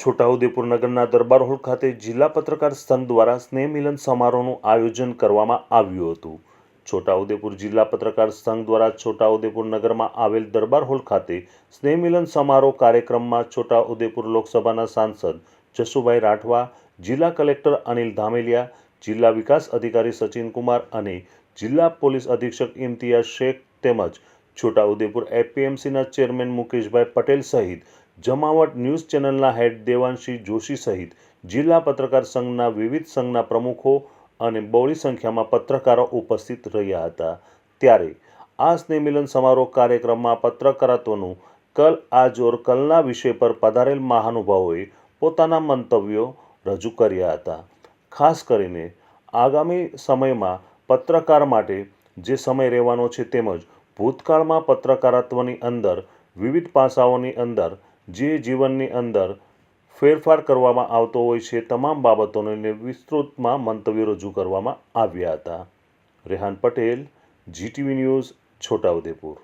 છોટાઉદેપુર નગરના દરબાર હોલ ખાતે જિલ્લા પત્રકાર સંઘ દ્વારા સ્નેહ મિલન સમારોહનું આયોજન કરવામાં આવ્યું હતું। છોટાઉદેપુર જિલ્લા પત્રકાર સંઘ દ્વારા છોટાઉદેપુર નગરમાં આવેલ દરબાર હોલ ખાતે સ્નેહ મિલન સમારોહ કાર્યક્રમમાં છોટાઉદેપુર લોકસભાના સાંસદ જશુભાઈ રાઠવા, જિલ્લા કલેક્ટર અનિલ ધામેલિયા, જિલ્લા વિકાસ અધિકારી સચિન કુમાર અને જિલ્લા પોલીસ અધિક્ષક ઇમ્તિયાઝ શેખ તેમજ છોટાઉદેપુર એપીએમસીના ચેરમેન મુકેશભાઈ પટેલ સહિત જમાવટ ન્યૂઝ ચેનલના હેડ દેવાંશી જોશી સહિત જિલ્લા પત્રકાર સંઘના વિવિધ સંઘના પ્રમુખો અને બહોળી સંખ્યામાં પત્રકારો ઉપસ્થિત રહ્યા હતા। ત્યારે આ સ્નેહ મિલન સમારોહ કાર્યક્રમમાં પત્રકારત્વનું કલ આજ ઓર કલના વિષય પર પધારેલ મહાનુભાવોએ પોતાના મંતવ્યો રજૂ કર્યા હતા। ખાસ કરીને આગામી સમયમાં પત્રકાર માટે જે સમય રહેવાનો છે તેમજ ભૂતકાળમાં પત્રકારત્વની અંદર વિવિધ પાસાઓની અંદર જે જીવનની અંદર ફેરફાર કરવામાં આવતો હોય છે તમામ બાબતોને વિસ્તૃતમાં મંતવ્યો રજૂ કરવામાં આવ્યા હતા। Rehan Patel, GTV news, Chhota Udepur.